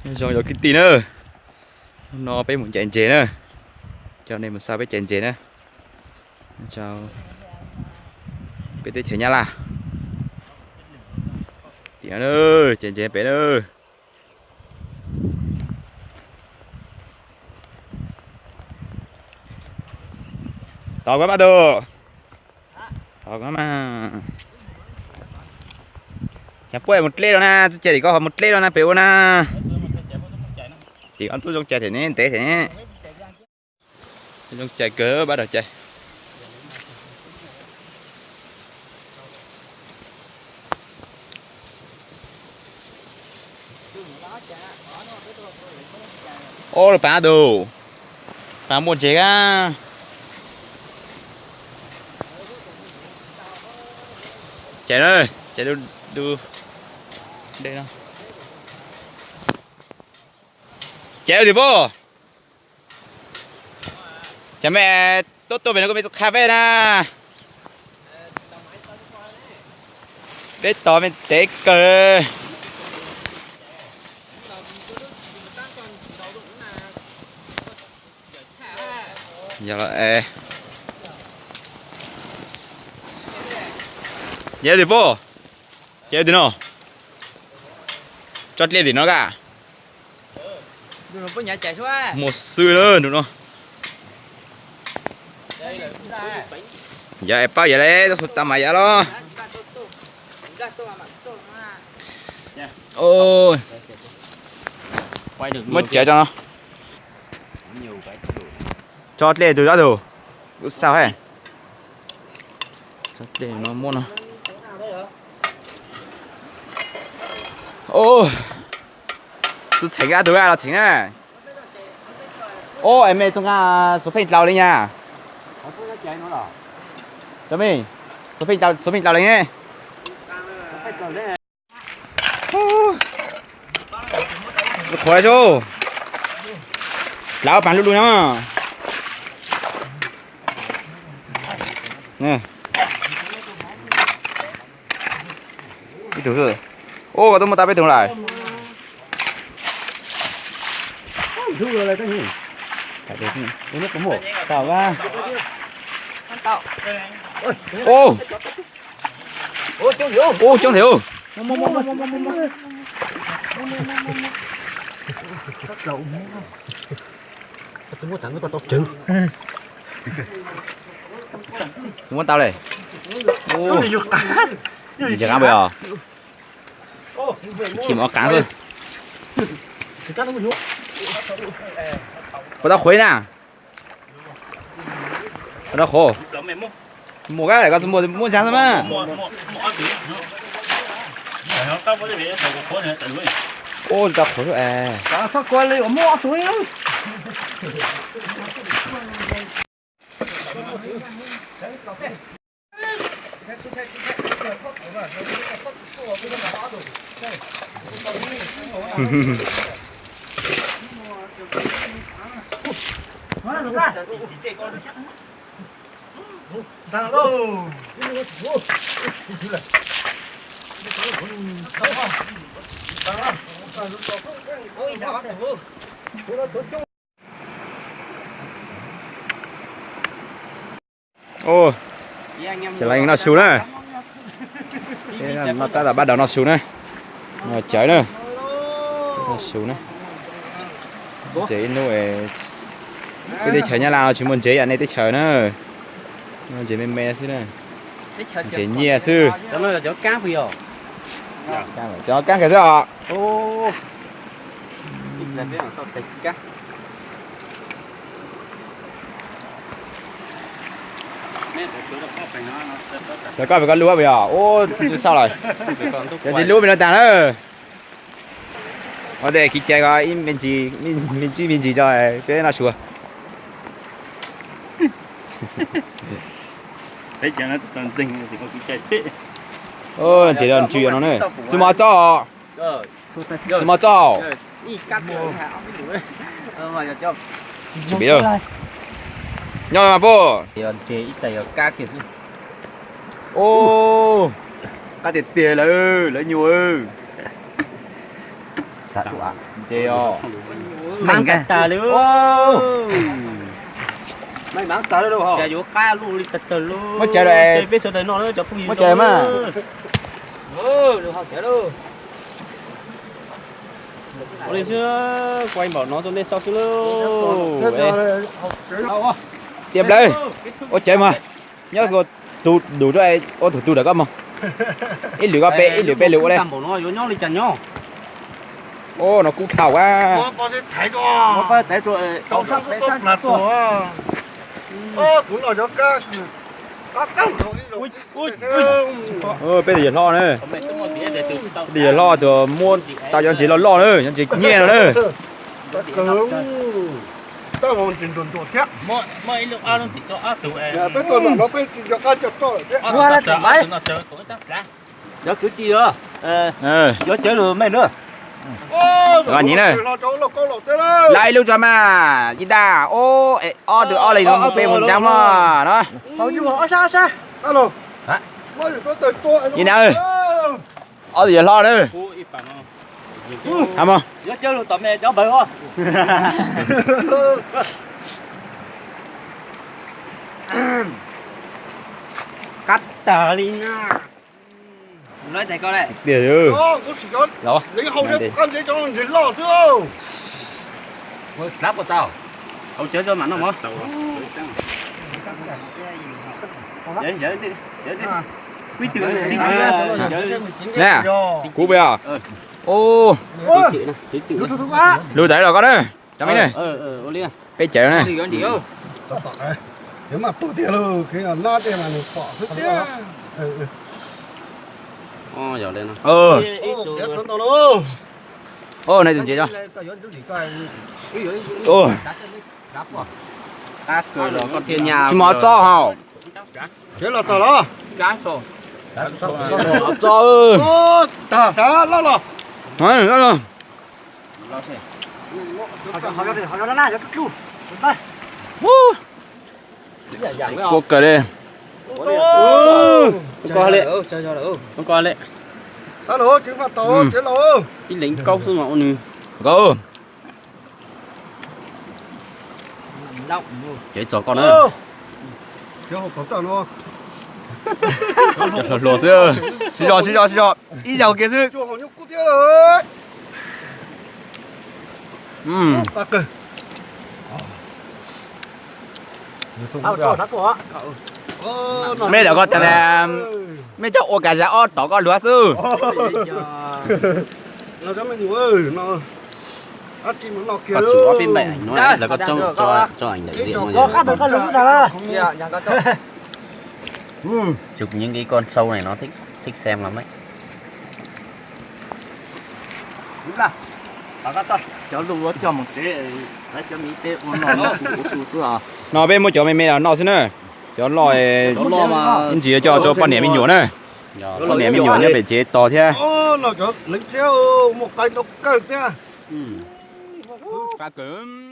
rồi cái tí nữa nó bé một chén chế nữa cho nên một sao bé chén chế nữa cho bé tới thế nhá là tí nữa chén chế bé nữa to quá ba đồ to quá mà nhà quay một lê đó na chạy thì có một lê đó na béo na thì ăn tôi trong chạy thế này té thế này trong chạy cỡ bắt đầu chạy ô là phá đồ phá một chế á chạy ơi chạy đu đây đâu chạy đi vô cha mẹ tốt về nó có biết cà phê na biết to bên té cơ giờ là giờ đi vô giờ đi nó chót lên thì nó cả nó có nhà chạy xuống á một sư lớn đúng không giờ em bao giờ đấy tôi tao mày giờ đó ôi quay được mất chạy cho nó chót lên từ đó rồi sao hả chót lên nó muốn nó ô tôi thỉnh ra từ ra là thỉnh này ô em mẹ trong cái số phim tàu đi nha cho mình số phim tàu đi nhé khỏi chứ lão bạn lúc đuôi nó nè đi thử rồi ô tôi muốn ta biết thử lại thu rồi cái gì phải được nhỉ nó có một tao ra ô ô Trương Thiệu tôi muốn thằng nó to trứng muốn tao này ô gì chẳng ăn bây giờ chìm nó cá thôi có tao khuấy nè có tao khổ mua cái này có mua chán sao mà ô tao khổ rồi sao coi lấy mua suối lắm thằng đâu ô chỉ là nó xuống này thế là nó ta đã bắt đầu nó xuống này nó cháy này nó xuống này chế nó cái đi chơi nhà nào chúng mình chế anh ấy tới chơi nữa nó chế mềm mềm xí này chế nhẹ xí đó là chỗ cá bây giờ cho cá cái đó ô là biết làm sao thịt cá rồi coi phải con lúa bây giờ ô sao rồi giờ thì lúa mình nó tàn nữa ở đây khi chơi coi mình chỉ cho cái nó sủa đấy chẳng nó toàn tình thì có cái chạy tệ ô chỉ cần chuyện nó nữa chứ mà cho chứ mà cho đi cắt rồi mà cho chỉ biết rồi nhau mà bố thì chế ít tay ở cá kia chứ ô cá tiền tiền là lấy nhiều Chê o. Mang cái ta luôn. Mày mang tới đâu hả? Chạy vô cá luôn đi tật luôn. Mới chạy rồi. Bây giờ đây nó cho không gì. Mới chạy mà. Được học chạy đâu. Lên xưa quay bảo nó cho lên sau xưa luôn. Tiếp đây. Ô chạy mà. Nhớ có đủ cho ai ô thủ được không? Ít lửa cà phê, ít lửa bê lửa đây. Tầm bảo nó vô nhau đi chặt nhau. Ô nó cũng thảo quá. Có thể thấy có. Nó phải té rồi. Tao sắp tốt là của. Cũng là cho cá. Cá trắng rồi. Ui. Bây giờ lo nữa. Mẹ tôi muốn để từ tao. Bây giờ lo từ mua tao cho chị lo nữa, cho chị nghe rồi nữa. Cứng. Tao muốn trình độ tốt thế. Mọi lúc ăn thì cho ăn tụi em. Bây giờ nó phải cho cá chặt to thế. Mua ra tụi bay. Nó chơi cũng chắc ra. Giờ cứ chi đó. Giờ chơi được mấy nữa. Rồi nhìn này. Lại luôn cho mà. Chị ta. Ô, o từ o này nó một bên 100 mà. Đó. Alo. Hả? Mới có tới tôi. Nhìn nào ơi. O thì giờ lo nữa. Không không? Giờ chơi được tụi mẹ cho bự không? Cắt tờ đi nha. Nói thầy coi đây. Để ơi. Có sự có. Đó. Lấy hậu thế con dễ cho nó dính lò chưa? Lắp của tao. Hậu chơi cho mặn không hả? Dễ đi. Quý tử Nè. Cú bây giờ. Ô. Lưu tại rồi con ơi. Chăm đi này. Ô Liên. Cái chèo này. Nếu mà tôi tiền rồi, cái là na tiền là mình bỏ hết thế. Ô giờ lên nó. Ô này tiền chị cho. Ô. Các cười rồi con thiên nhà. Chỉ mò cho hả? Thế là tao đó. Gái rồi. Cho ơi. Ô, ta sao lo lo. Đấy, đó rồi. Cô cờ đi. Con lệ. Con coi lệ. Alo, chứ mà tao, chứ lo. Cái lính câu xuống ngọn nè. Cô. Chế cho con nữa. Chứ không có tao nó. Lột xưa. Xí cho. Ý dầu kia xưa. Chú không nhúc cú tiếc rồi. Ta cười. Mẹ đã có thật là mẹ cho ô cả giá ô tỏ con lúa sư. Nó cho mình ngủ ơi, nó ăn chim nó kia Có luôn. chủ có phim bậy ảnh nó này là có cho ảnh đại diện mà. Chụp những cái con sâu này nó thích xem lắm ấy. Cháu luôn cho một cái lấy cho mỹ tê nó sụt à. Nó bên một chỗ mẹ là nó xin nữa. Cho lòi Lo mà anh chị cho bọn nẻ mình nhổ này. Bọn nẻ mình nhổ nhá phải chế to thế. Ô, nó cho lính theo một cái nó cực nha. Cá cơm.